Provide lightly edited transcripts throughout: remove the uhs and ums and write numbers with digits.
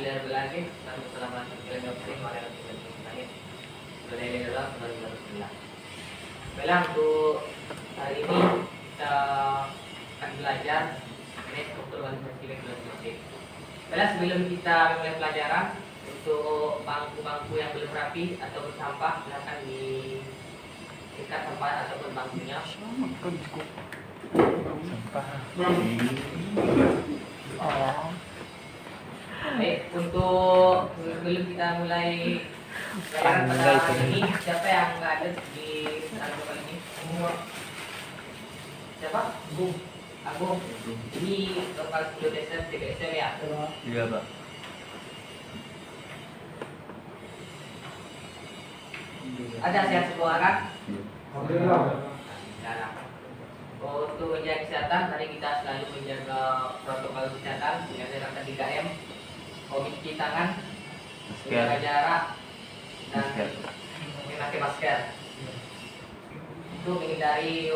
Aliar Belangit, kami telah melakukan doktrin oleh langit. Berdaya dalam Bismillah. Baiklah, untuk hari ini kita akan belajar mengenai struktur organisasi lingkungan. Baiklah, sebelum kita mulai pelajaran, untuk bangku-bangku yang belum rapi atau bersampah silakan diikat tempat ataupun bangkunya. Baik, untuk sebelum kita mulai pelajaran pada hari ini, siapa yang nggak ada di dalam kali ini? Semua. Siapa? Agung. Ini lokal 10 desa TBSM ya? Iya, Pak. Ada sehat semua kan? Alhamdulillah. Untuk menjaga kesehatan, mari kita selalu menjaga protokol kesehatan dengan menerapkan 3M, mencuci tangan, menjaga jarak, dan memakai masker. Untuk menghindari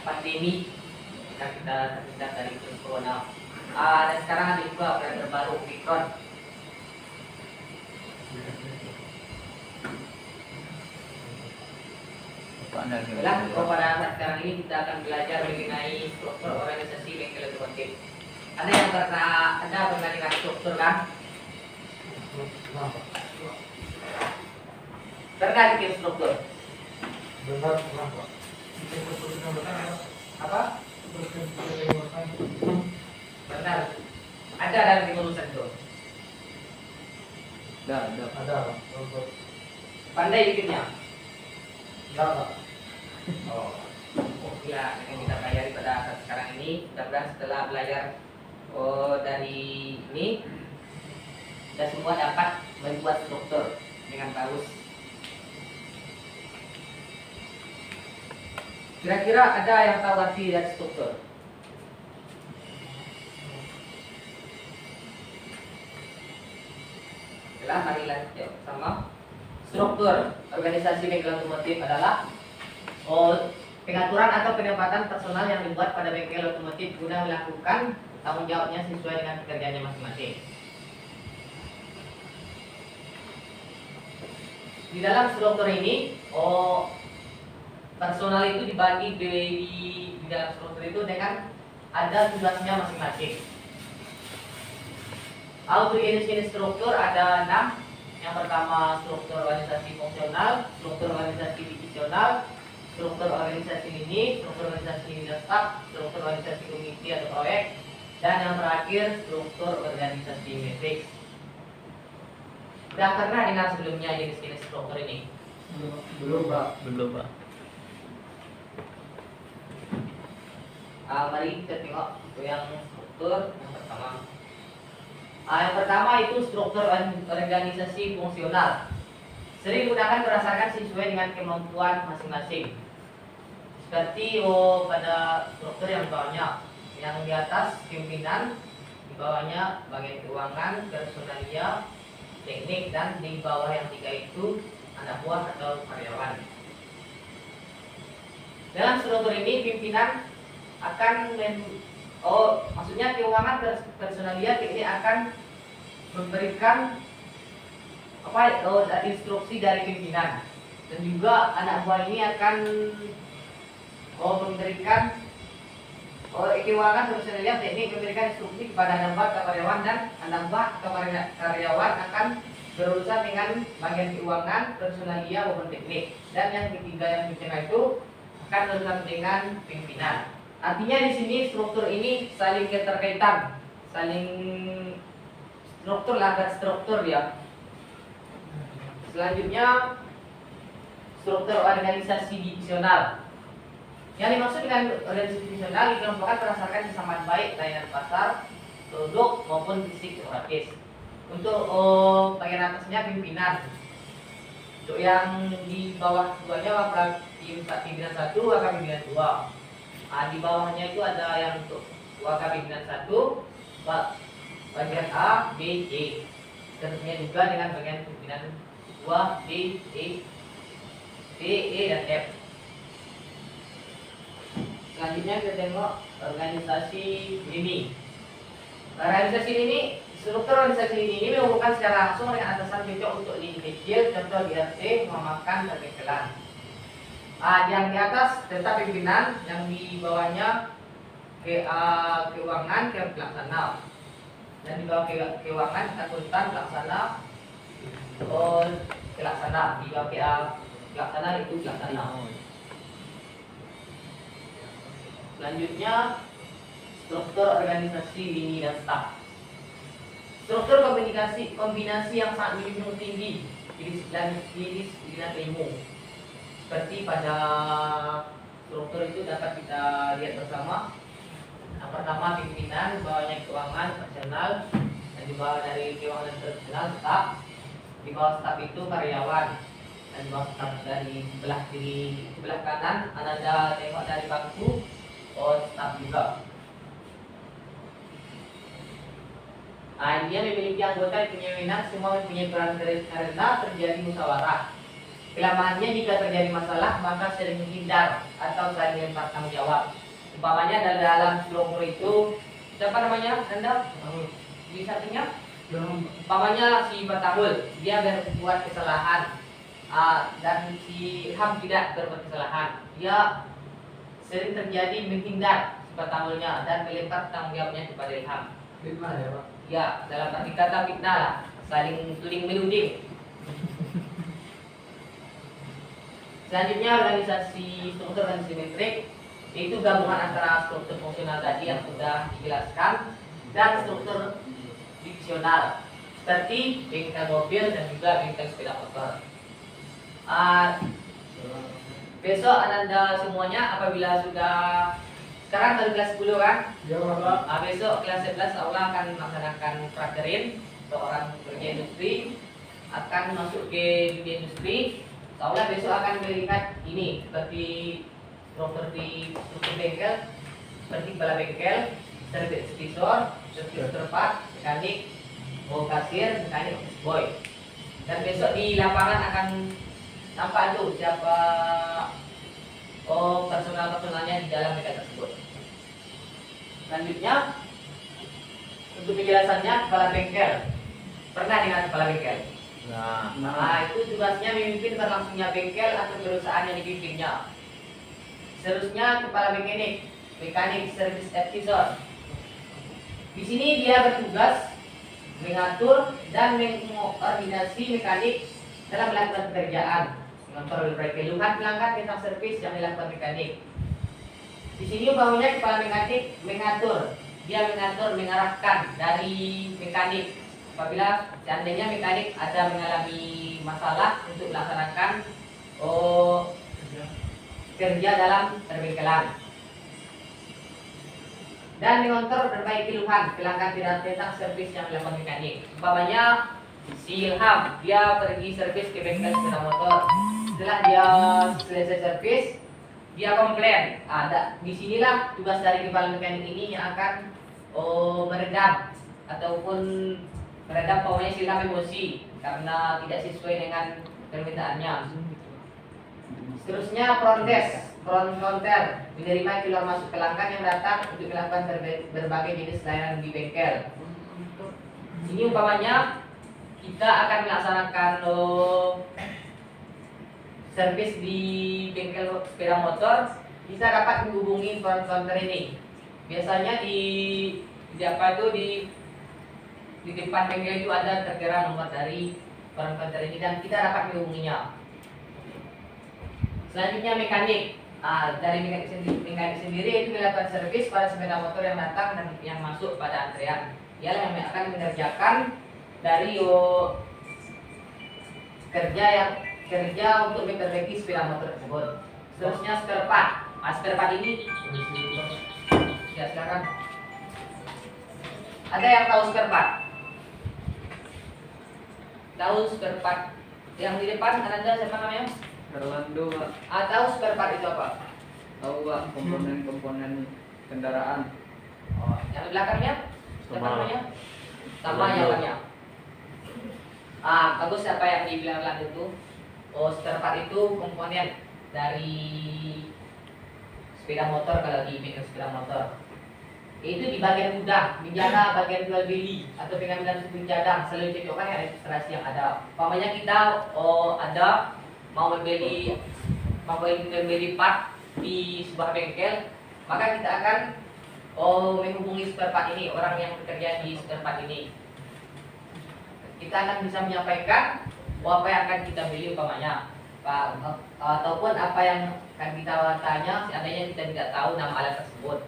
pandemi yang kita terhindar dari virus corona. Dan sekarang ada juga varian terbaru Omicron. Baiklah, pada saat sekarang ini kita akan belajar mengenai struktur organisasi bengkel otomotif. Ada yang pernah dengan struktur kan? Pernah bikin struktur? Benar, Pak. Apa? Benar. Ada dalam urusan itu. Ada. Pandai bikinnya? Enggak, Pak. Oh ya, yang kita pelajari pada saat sekarang ini, mudah-mudahan setelah belajar dari ini, kita semua dapat membuat struktur dengan bagus. Kira-kira ada yang tahu arti dari struktur? Baiklah, mari lanjut sama. Struktur organisasi bengkel otomotif adalah pengaturan atau penempatan personal yang dibuat pada bengkel otomotif guna melakukan tanggung jawabnya sesuai dengan pekerjaannya masing-masing. Di dalam struktur ini, personal itu dibagi di dalam struktur itu dengan ada tugasnya masing-masing. Untuk jenis-jenis struktur ada 6. Yang pertama struktur organisasi fungsional, struktur organisasi divisional, struktur organisasi mini, struktur organisasi staff, struktur organisasi komite atau proyek, dan yang terakhir struktur organisasi matriks. Sudah pernah dengar sebelumnya jenis-jenis struktur ini? Belum, Pak. Mari kita tengok yang struktur yang pertama. Yang pertama itu struktur organisasi fungsional. Sering digunakan berdasarkan sesuai dengan kemampuan masing-masing. Seperti pada struktur yang bawahnya, yang di atas pimpinan, di bawahnya bagian keuangan, personalia, teknik, dan di bawah yang 3 itu anak buah atau karyawan. Dalam struktur ini pimpinan akan maksudnya keuangan personalia ini akan memberikan instruksi dari pimpinan, dan juga anak buah ini akan memberikan keuangan personalia teknik memberikan instruksi kepada anak buah atau karyawan, dan anak buah atau karyawan akan berurusan dengan bagian keuangan personalia maupun teknik, dan yang ketiga yang pimpinan itu akan berurusan dengan pimpinan. Artinya di sini struktur ini saling keterkaitan, saling struktur ya. Selanjutnya struktur organisasi divisional. Yang dimaksud dengan organisasi divisional dikelompokkan berdasarkan kesamaan baik layanan pasar, produk maupun fisik geografis. Untuk bagian atasnya pimpinan. Untuk yang di bawah duanya pimpinan 1, wakil pimpinan 2. Di bawahnya itu ada yang untuk wakil pimpinan 1, bagian A, B, C. Tentunya juga dengan bagian pimpinan 2, D, E, dan F. Selanjutnya kita tengok organisasi ini. Organisasi ini Struktur organisasi ini dihubungkan secara langsung dengan atasan cocok untuk lini kecil, contoh di RT, memakan perbengkelan. Yang di atas tetap pimpinan, yang di bawahnya keuangan, pelaksana. Dan di bawah keuangan, akuntan, pelaksana, pelaksana. Di bawah pelaksana itu pelaksana. Selanjutnya, struktur organisasi lini dan staf. Struktur kombinasi yang sangat menjunjung tinggi di disiplin ilmu. Seperti pada struktur itu dapat kita lihat bersama. Yang pertama pimpinan, bawahnya keuangan, personal, dan di bawah dari keuangan dan personal staf. Di bawah staf itu karyawan, dan di bawah staf dari sebelah kanan Anda tengok dari bangku, staf juga. Dia memiliki anggota yang punya wewenang, semua mempunyai peran karena terjadi musyawarah. Kelemahannya jika terjadi masalah maka sering menghindar atau saling lempar tanggung jawab. Umpamanya dalam struktur itu, siapa namanya Anda? Bisa artinya? Umpamanya si Batahul, dia berbuat kesalahan, dan si Ham tidak berbuat kesalahan. Dia sering terjadi menghindar si Batahulnya dan melempar tanggung jawabnya kepada Ilham. Fitnah ya Pak? Ya, dalam arti kata fitnah lah, saling tuding menuding. Selanjutnya organisasi struktur dan simetrik, yaitu gabungan antara struktur fungsional tadi yang sudah dijelaskan dan struktur diksional seperti bengkel mobil dan juga bengkel sepeda motor. Besok Anda semuanya apabila sudah sekarang baru kelas 10 kan? Ya Pak. Besok kelas 11 Allah akan melaksanakan prakerin untuk orang kerja industri, akan masuk ke dunia industri. Allah besok akan melihat ini seperti struktur bengkel, seperti kepala bengkel, servis visor, servis terpat, mekanik, kasir, mekanik, office boy. Dan besok di lapangan akan nampak tuh siapa personalnya di dalam bengkel tersebut. Selanjutnya untuk penjelasannya kepala bengkel. Pernah dengar kepala bengkel? Itu tugasnya memimpin berlangsungnya bengkel atau perusahaan yang dipimpinnya. Seterusnya kepala mekanik servis advisor. Di sini dia bertugas mengatur dan mengkoordinasi mekanik dalam melakukan pekerjaan, mengontrol keluhan pelanggan tentang servis yang dilakukan mekanik. Di sini umpamanya kepala mekanik mengatur, dia mengarahkan dari mekanik. Apabila seandainya mekanik ada mengalami masalah untuk melaksanakan kerja dalam perbengkelan, dan mengontrol berbagai keluhan pelanggan tidak tentang servis yang dilakukan mekanik. Umpamanya si Ilham, dia pergi servis ke bengkel sepeda motor. Setelah dia selesai servis, dia komplain. Disinilah tugas dari kepala mekanik ini yang akan meredam ataupun meredam silam emosi karena tidak sesuai dengan permintaannya. Seterusnya front counter, menerima keluar masuk pelanggan yang datang untuk melakukan berbagai jenis layanan di bengkel. Ini umpamanya kita akan melaksanakan servis di bengkel sepeda motor, kita dapat menghubungi front counter ini. Biasanya di depan bengkel itu ada tertera nomor dari front counter ini dan kita dapat menghubunginya. Selanjutnya mekanik. Dari mekanik sendiri itu melakukan servis pada sepeda motor yang datang dan yang masuk pada antrean. Ialah yang akan mengerjakan dari kerja untuk memperbaiki sepeda motor tersebut. Seterusnya spare part. Spare part ini ya silakan. Ada yang tahu spare part? Tahu spare part? Yang di depan Anda siapa namanya? Erlando, Pak. Tahu spare part itu apa? Tahu, Pak, komponen-komponen kendaraan. Yang di belakangnya? Siapa Sama. namanya? Sama yang banyak. Bagus apa yang dibilang Erlando itu? Spare part itu komponen dari sepeda motor kalau di bengkel sepeda motor. Itu di bagian gudang, menjaga bagian jual beli atau pengambilan suku cadang selalu cocokkan dengan registrasi yang ada. Umpamanya kita ada mau membeli part di sebuah bengkel, maka kita akan menghubungi spare part ini, orang yang bekerja di spare part ini. Kita akan bisa menyampaikan apa yang akan kita beli umpamanya, ataupun apa yang akan kita tanya seandainya kita tidak tahu nama alat tersebut.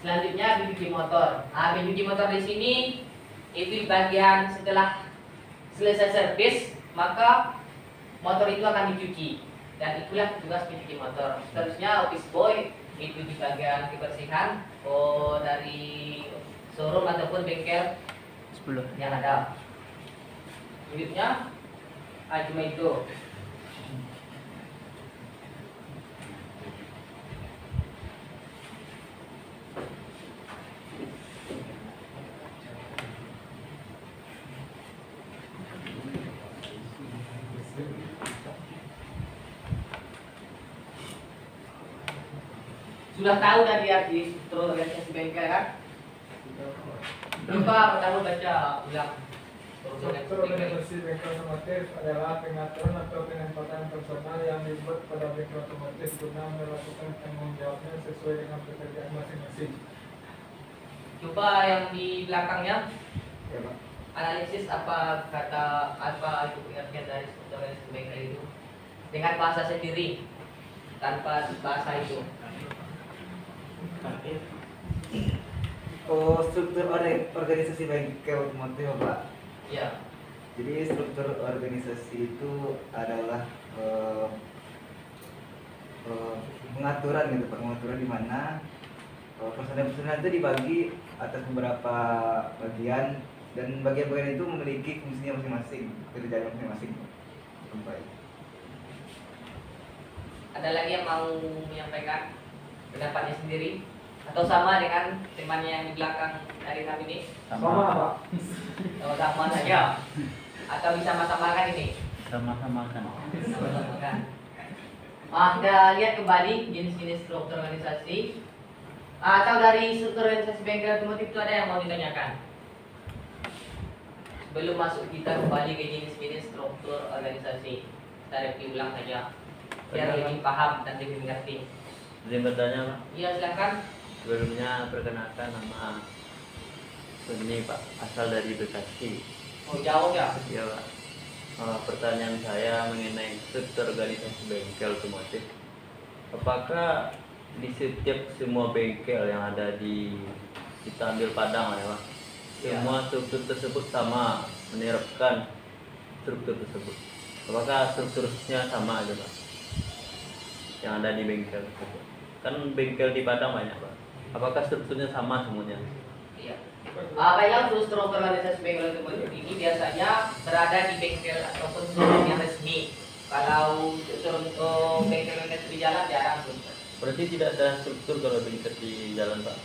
Selanjutnya pencuci motor. Nah, pencuci motor di sini itu di bagian setelah selesai servis, maka motor itu akan dicuci dan itulah tugas pencuci motor. Seterusnya office boy itu di bagian kebersihan dari showroom ataupun bengkel 10 yang ada. Selanjutnya cuma itu. Sudah tahu dari arti struktur organisasi bengkel kan? Coba pertama baca ulang. Struktur organisasi bengkel otomotif adalah pengaturan atau penempatan personal yang dibuat pada bengkel otomotif guna melakukan tanggung jawabnya sesuai dengan pekerjaan masing-masing. Coba yang di belakangnya Ya, Pak. analisis apa itu pengertian dari struktur organisasi bengkel itu dengan bahasa sendiri tanpa bahasa itu. Oh, struktur organisasi bengkel otomotif, Pak. Ya. Jadi struktur organisasi itu adalah pengaturan gitu, Pak. Pengaturan di mana personel-personel itu dibagi atas beberapa bagian dan bagian-bagian itu memiliki fungsinya masing-masing, pekerjaan masing-masing. Baik. Ada lagi yang mau menyampaikan pendapatnya sendiri atau sama dengan temannya yang di belakang dari kami ini? Sama, Pak. Atau sama saja? Atau bisa sama-samakan ini? sama-samakan. Sama-samakan. Kita lihat kembali jenis-jenis struktur organisasi. Atau dari struktur organisasi bengkel otomotif itu ada yang mau ditanyakan? Sebelum masuk kita kembali ke jenis-jenis struktur organisasi, kita review ulang saja biar lebih paham dan lebih mengerti. Izin bertanya, Pak. Iya, silakan. Sebelumnya perkenalkan nama Suni, Pak, asal dari Bekasi. Mau jawab ya? Ya, Pak. Pertanyaan saya mengenai struktur organisasi bengkel otomotif. Apakah di setiap semua bengkel yang ada di kita ambil Padang ya, Pak, semua struktur tersebut sama menerapkan struktur tersebut? Apakah strukturnya sama aja, Pak, yang ada di bengkel tersebut? Kan bengkel di Padang banyak, Pak. Apakah strukturnya sama semuanya? Iya. Baiklah, untuk struktur organisasi bengkel otomotif ini biasanya berada di bengkel ataupun showroom yang resmi. Kalau untuk bengkel-bengkel di jalan jarang tuh. Berarti tidak ada struktur kalau bengkel di jalan, Pak?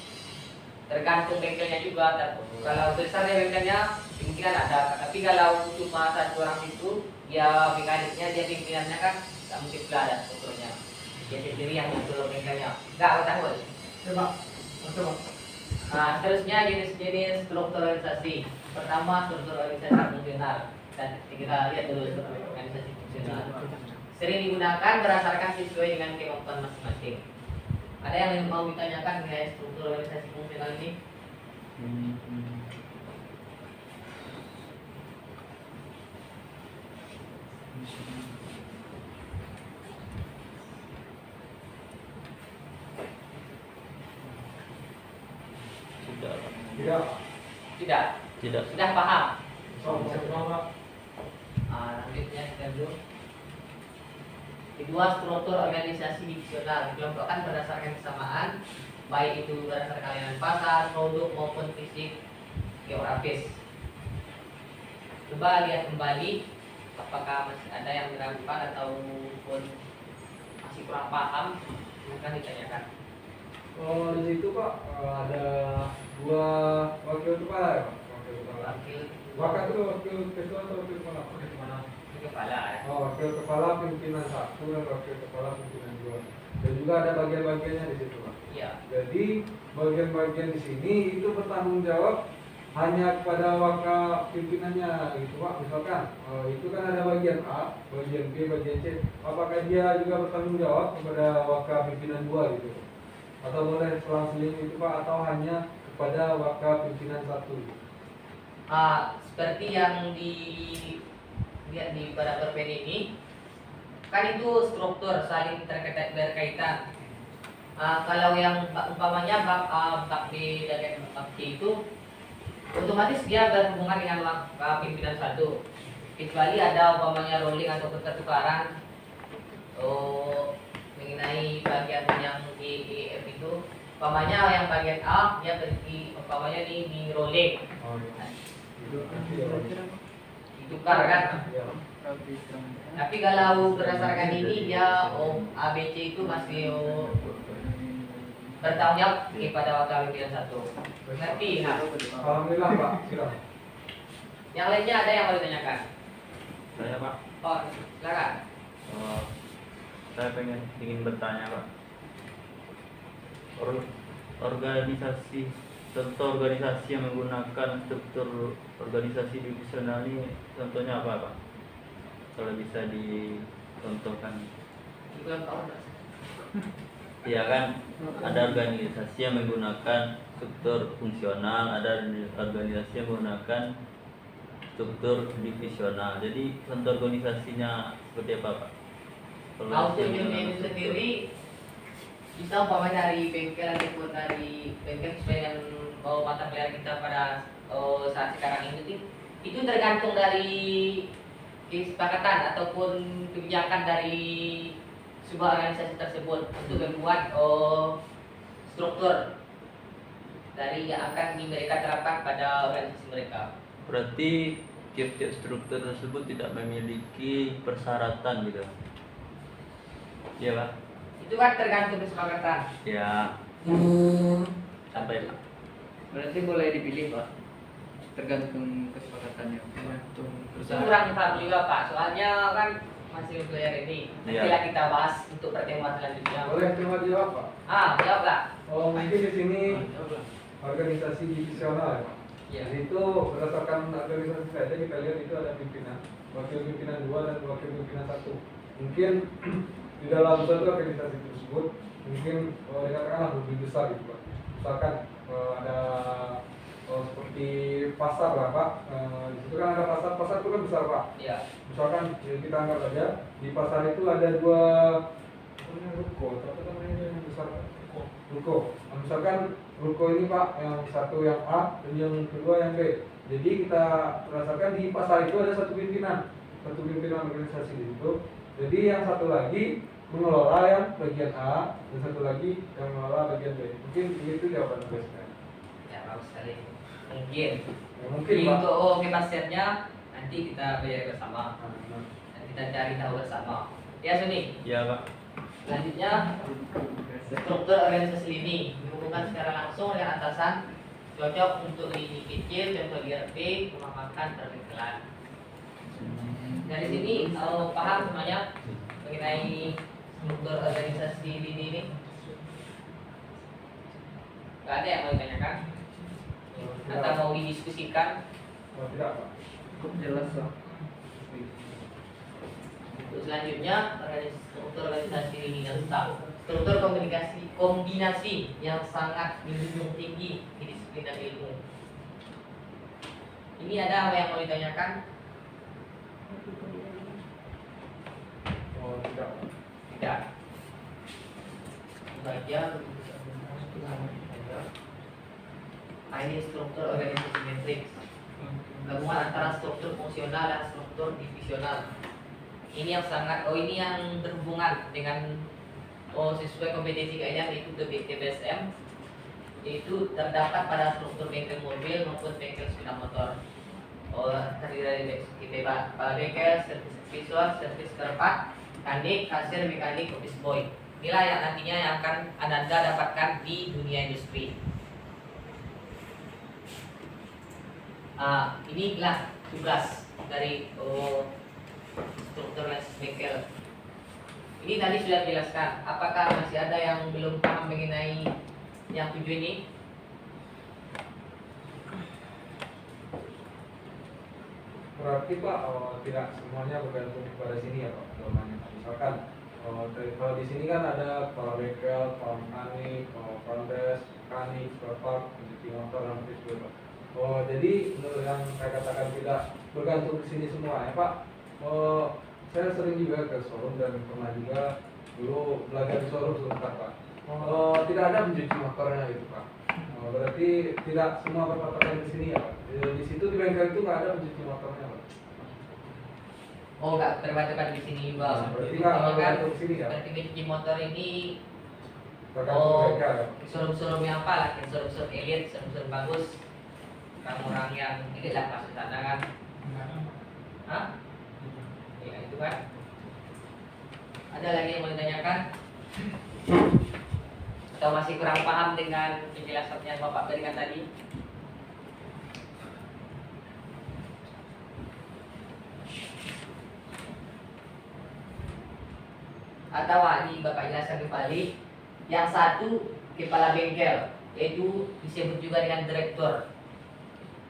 Tergantung bengkelnya juga. Kalau besarnya bengkelnya kemungkinan ada. Tapi kalau cuma satu orang itu, ya mekaniknya dia pimpinannya kan nggak mungkin pula ada strukturnya. Dia sendiri yang ngatur bengkelnya. Nggak takut. Ya, Pak. Masuk, Pak. Nah, seterusnya jenis-jenis struktur organisasi. Pertama, struktur organisasi fungsional. Dan kita lihat dulu struktur organisasi fungsional. Sering digunakan berdasarkan sesuai dengan kemampuan masing-masing. Ada yang mau ditanyakan mengenai struktur organisasi fungsional ini? Tidak, Pak. Tidak, Pak. Tidak. Tidak. Sudah paham? Sama, Pak. Lanjutnya kita dulu. Kedua, struktur organisasi divisional dikelompokkan berdasarkan kesamaan, baik itu berdasarkan layanan pasar, produk maupun fisik geografis. Coba lihat kembali apakah masih ada yang diragukan ataupun masih kurang paham, silakan ditanyakan. Oh, di situ, Pak, ada dua wakil kepala ya, Pak? Wakil kepala. Wakil itu wakil ketua atau wakil kepala? Wakil kepala. Kepala ya. Oh, wakil kepala pimpinan 1 dan wakil kepala pimpinan 2. dan juga ada bagian-bagiannya di situ, Pak. Iya. Jadi bagian-bagian di sini itu bertanggung jawab hanya kepada waka pimpinannya gitu, Pak. Misalkan itu kan ada bagian A, bagian B, bagian C. Apakah dia juga bertanggung jawab kepada waka pimpinan 2 gitu? Atau boleh selang-seling itu, Pak, atau hanya kepada waka pimpinan 1? Seperti yang dilihat di pada perpen ini, kan itu struktur saling berkaitan. Kalau yang umpamanya bab B dan bab C itu otomatis dia berhubungan dengan pimpinan 1, kecuali ada umpamanya rolling atau pertukaran mengenai bagian yang D, E, F itu. Umpamanya yang bagian A dia pergi umpamanya di rolling, Oh, iya. Itu nanti ya, Pak. ditukar kan. Ya. Tapi kalau berdasarkan ini dia A, B, C itu masih bertanggung jawab kepada wakil pimpinan 1. Ngerti? Nah, Alhamdulillah, Pak. Silakan. yang lainnya ada yang mau ditanyakan? Saya Pak, Oh, silakan. saya ingin bertanya Pak. Organisasi contoh organisasi yang menggunakan struktur organisasi divisional ini contohnya apa Pak? Kalau bisa dicontohkan. Iya kan, ada organisasi yang menggunakan struktur fungsional, ada organisasi yang menggunakan struktur divisional. Jadi contoh organisasinya seperti apa Pak? Kalau Nah, untuk yang unit menggunakan itu sendiri bisa umpamanya dari bengkel ataupun dari bengkel sesuai dengan mata pelajaran kita pada saat sekarang ini, itu tergantung dari kesepakatan ataupun kebijakan dari sebuah organisasi tersebut untuk membuat struktur dari yang akan mereka terapkan pada organisasi mereka. Berarti tiap-tiap struktur tersebut tidak memiliki persyaratan gitu. Iya Pak? Itu kan tergantung kesepakatan. Ya. Sampai Pak. Berarti boleh dipilih Pak, tergantung kesepakatannya. Kurang tahu juga Pak, soalnya kan masih belajar ini. Nanti Iya. lah kita bahas untuk pertemuan selanjutnya. Boleh terima jawab, Pak? Jawab Pak. Oh, mungkin di sini organisasi divisional, ya, Pak. Iya. Di situ berdasarkan organisasi saja kita lihat itu ada pimpinan, wakil pimpinan 2 dan wakil pimpinan 1. Mungkin di dalam satu organisasi tersebut mungkin dikatakanlah lebih besar gitu, Pak. Misalkan ada seperti pasar lah, Pak. Di situ kan ada pasar itu kan besar, Pak. Iya. Misalkan kita anggap aja di pasar itu ada 2 ruko, apa namanya yang besar, Pak? Ruko. Nah, misalkan ruko ini, Pak, yang satu yang A dan yang kedua yang B. Jadi kita berdasarkan di pasar itu ada satu pimpinan organisasi di situ. Jadi yang satu lagi mengelola yang bagian A dan satu lagi yang mengelola bagian B. Mungkin itu jawaban saya. Ya, bagus sekali. Mungkin. Ya, mungkin, Pak. Untuk kepastiannya nanti kita belajar bersama. Nah, Dan kita cari tahu bersama. Ya, Suni. Iya Pak. Selanjutnya, struktur organisasi ini dihubungkan secara langsung dengan atasan, cocok untuk lini kecil, contoh IRP, pemahaman perbengkelan. Dari sini paham semuanya mengenai struktur organisasi lini ini? Gak ada yang mau ditanyakan? Atau mau didiskusikan? tidak, Pak. Cukup jelas Pak. Untuk selanjutnya, struktur organisasi lini yang tetap. Struktur kombinasi yang sangat menjunjung tinggi di disiplin dan ilmu. Ini ada yang mau ditanyakan? Oh, tidak, Pak. Tidak. Bagian ini struktur organisasi matriks. Gabungan antara struktur fungsional dan struktur divisional. Ini yang sangat, ini yang berhubungan dengan sesuai kompetensi kalian, yaitu TBSM, yaitu terdapat pada struktur bengkel mobil maupun bengkel sepeda motor. Terdiri dari kepala bengkel, servis visual, servis spare part, mekanik, kasir, mekanik, office boy. Inilah yang nantinya yang akan Anda dapatkan di dunia industri. Inilah tugas dari struktur bengkel. Ini tadi sudah dijelaskan. Apakah masih ada yang belum paham mengenai yang 7 ini? Berarti Pak, tidak semuanya bergantung pada sini ya Pak. Jawabannya. Misalkan kalau di sini kan ada kepala bengkel, kepala mekanik, front desk, mekanik, spare part, pencuci motor dan sebagainya Pak. Jadi menurut yang saya katakan tidak bergantung ke sini semua ya Pak. Saya sering juga ke showroom dan pernah juga dulu belajar di showroom sebentar Pak. Tidak ada pencuci motornya gitu Pak. Berarti tidak semua perpatakan di sini ya Pak. Di situ di bengkel itu nggak ada pencuci motornya Pak. Oh, nggak terbatas di sini juga. Nah, berarti nggak Kan bergantung ke sini ya. seperti pencuci motor ini, Tergantung bengkel ya. showroom-showroom yang apa lah, showroom-showroom elit, showroom bagus, orang-orang yang ini lah masuk sana kan. Hah? Ya itu kan. Ada lagi yang mau ditanyakan? Atau masih kurang paham dengan penjelasan yang Bapak berikan tadi? Atau ini Bapak jelaskan kembali. Yang satu kepala bengkel, yaitu disebut juga dengan direktur.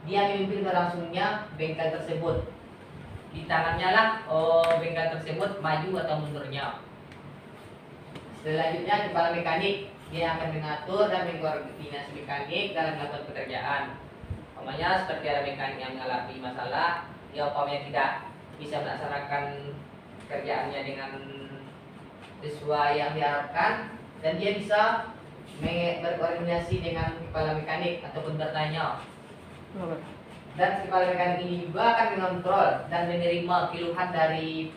Dia memimpin langsungnya bengkel tersebut. Di tangannya lah bengkel tersebut maju atau mundurnya. Selanjutnya kepala mekanik, dia akan mengatur dan mengkoordinasi mekanik dalam melakukan pekerjaan. Umpamanya seperti ada mekanik yang mengalami masalah, dia umpamanya tidak bisa melaksanakan kerjaannya dengan sesuai yang diharapkan, dan dia bisa berkoordinasi dengan kepala mekanik ataupun bertanya. Dan kepala mekanik ini juga akan mengontrol dan menerima keluhan dari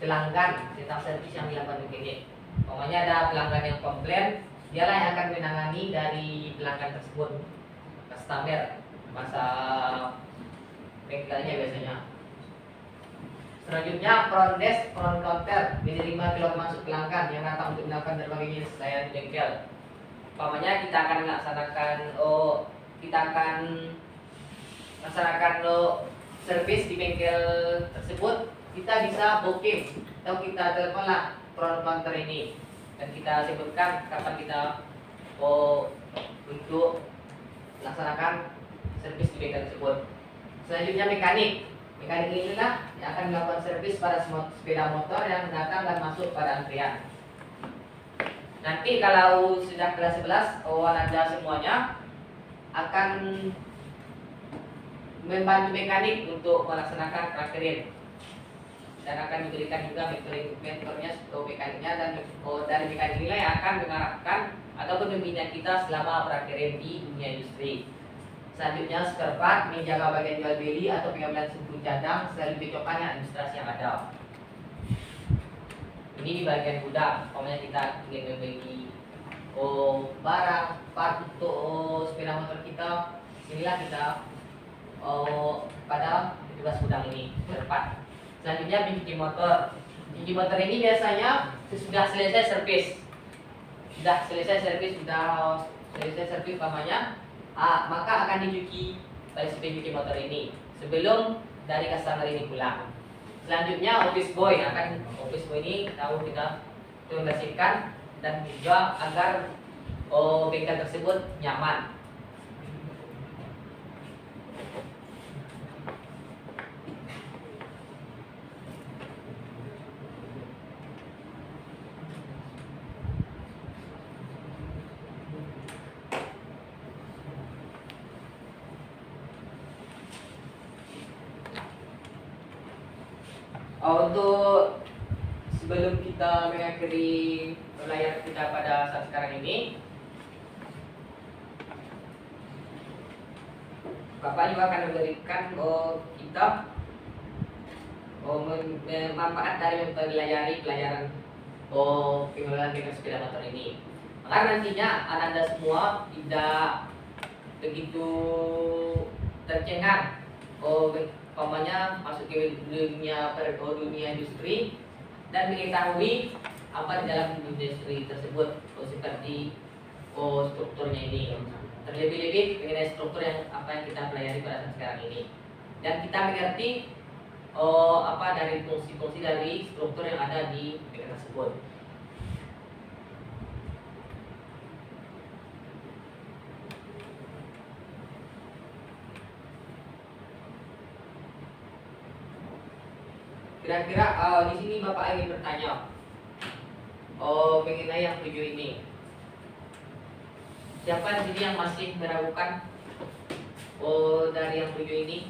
pelanggan tentang servis yang dilakukan mekanik. Pokoknya ada pelanggan yang komplain, dialah yang akan menangani dari pelanggan tersebut, customer, masa bengkelnya biasanya. Selanjutnya front desk, front counter, menerima keluar masuk pelanggan yang datang untuk melakukan berbagai jenis layanan di bengkel. Umpamanya kita akan melaksanakan servis di bengkel tersebut, kita bisa booking atau kita teleponlah front counter ini dan kita sebutkan kapan kita untuk melaksanakan servis di bengkel tersebut. Selanjutnya mekanik inilah yang akan melakukan servis pada sepeda motor yang datang dan masuk pada antrian. Nanti kalau sudah kelas 11, Anda semuanya akan membantu mekanik untuk melaksanakan prakterin, dan akan diberikan juga mentornya untuk mekaniknya, dan dari mekanik inilah yang akan mengarahkan ataupun membina kita selama prakterin di dunia industri. Selanjutnya spare part, menjaga bagian jual beli atau pengambilan sumbu cadang selalu cocokannya administrasi yang ada. Ini di bagian gudang, umpamanya kita ingin membeli barang part untuk sepeda motor kita, inilah kita pada petugas gudang ini spare part. Selanjutnya pencuci motor. Pencuci motor ini biasanya sudah selesai servis, umpamanya, maka akan dicuci oleh si pencuci motor ini sebelum dari customer ini pulang. Selanjutnya office boy ini tahu kita membersihkan dan juga agar bengkel tersebut nyaman. Untuk sebelum kita mengakhiri layar kita pada saat sekarang ini, Bapak juga akan memberikan kita manfaat dari mempelajari pelajaran pengelolaan bengkel sepeda motor ini. Maka nantinya Anda semua tidak begitu tercengang umpamanya masuk ke dunia industri dan mengetahui apa di dalam industri tersebut, seperti strukturnya ini. Terlebih-lebih mengenai struktur yang apa yang kita pelajari pada saat sekarang ini, dan kita mengerti dari fungsi-fungsi dari struktur yang ada di bengkel tersebut. Kira-kira di sini Bapak ingin bertanya mengenai yang 7 ini. Siapa di sini yang masih meragukan dari yang 7 ini?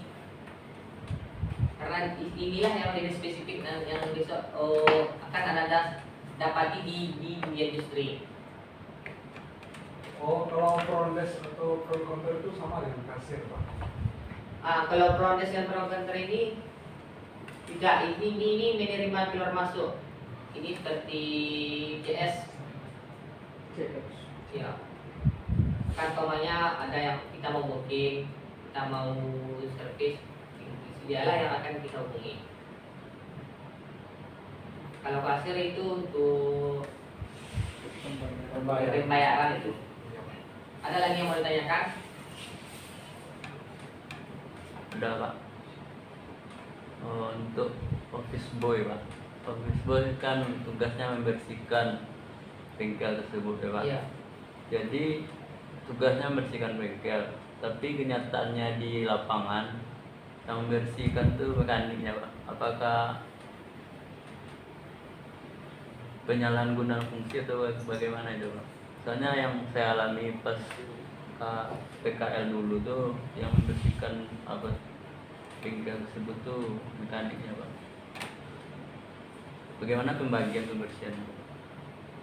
Karena inilah yang lebih spesifik dan yang besok akan Anda dapati di dunia industri. Oh, kalau front desk atau front counter itu sama dengan kasir, Pak? Kalau front desk dan front counter ini tidak, ini menerima keluar masuk. Ini seperti CS. Ya. Kan umpamanya ada yang kita mau booking, kita mau servis, dialah yang akan kita hubungi. Kalau kasir itu untuk pembayaran itu. Ada lagi yang mau ditanyakan? Ada Pak. Untuk office boy Pak. Office boy kan tugasnya membersihkan bengkel tersebut ya Pak. Iya. Jadi tugasnya membersihkan bengkel, tapi kenyataannya di lapangan yang membersihkan tuh mekaniknya Pak. Apakah penyalahgunaan fungsi atau bagaimana itu Pak? Soalnya yang saya alami pas PKL dulu tuh yang membersihkan bengkel tersebut tuh mekaniknya Pak. Bagaimana pembagian pembersihannya?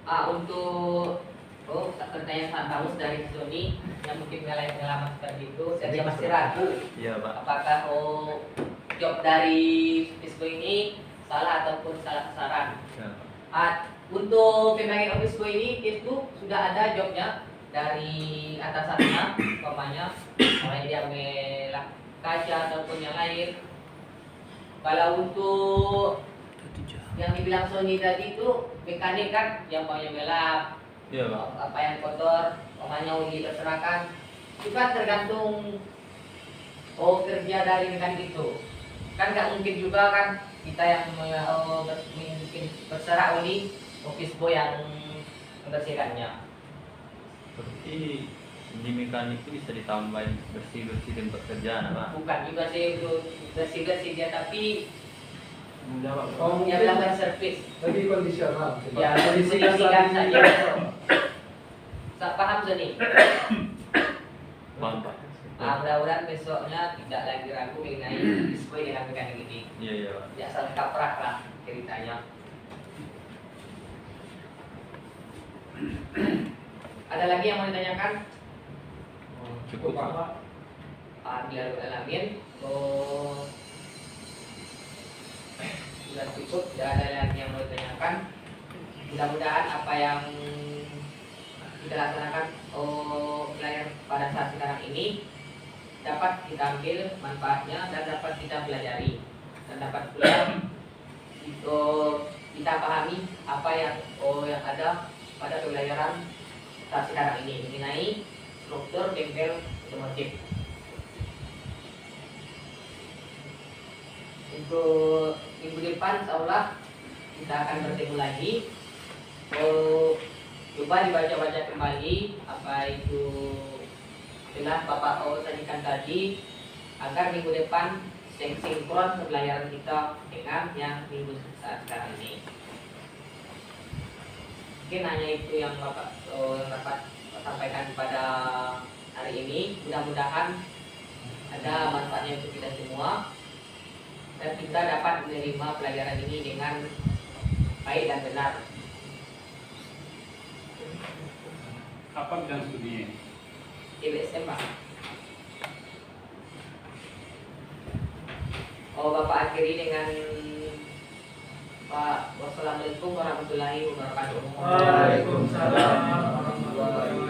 Untuk pertanyaan sangat bagus dari Sony yang mungkin pengalaman seperti itu, saya masih ragu Iya Pak. apakah job dari office boy ini salah ataupun salah sasaran. Ya. Untuk pembagian office boy ini itu sudah ada jobnya dari atasannya, umpamanya dia melak kaca ataupun yang lain. Kalau untuk yang dibilang Sony tadi itu mekanik kan, yang maunya melap, Iya Pak. apa yang kotor, umpamanya uji terserahkan, itu kan tergantung kerja dari mekanik itu. Kan nggak mungkin juga kan kita yang berserah oleh office boy yang membersihkannya. Berarti di mekanik itu bisa ditambahin bersih-bersih tempat kerjaan Pak. Bukan juga sih itu bersih-bersih dia, tapi Oh, dia mungkin melakukan servis. lagi kondisional. Ya, kondisi sedikitkan kasar saja. ini. Paham Sony? Paham Pak. Mudah-mudahan besoknya tidak lagi ragu mengenai sesuai dengan mekanik ini. Iya iya Pak. Ya salah kaprak lah ceritanya. Ada lagi yang mau ditanyakan? Cukup Pak. Biar alamin. Sudah cukup, tidak ada lagi yang mau ditanyakan. Mudah-mudahan apa yang kita laksanakan pelayanan pada saat sekarang ini dapat kita ambil manfaatnya dan dapat kita pelajari dan dapat pula kita pahami apa yang ada pada pembelajaran saat sekarang ini mengenai struktur bengkel otomotif. Untuk minggu depan insyaallah kita akan bertemu lagi. Coba dibaca-baca kembali apa itu telah Bapak sajikan tadi agar minggu depan sinkron pembelajaran kita dengan yang minggu saat sekarang ini. Mungkin hanya itu yang Bapak dapat sampaikan pada hari ini. Mudah-mudahan ada manfaatnya untuk kita semua dan kita dapat menerima pelajaran ini dengan baik dan benar. Apa bidang studinya? IBSM Pak. Bapak akhiri dengan Pak. Wassalamualaikum warahmatullahi wabarakatuh. Waalaikumsalam warahmatullahi wabarakatuh.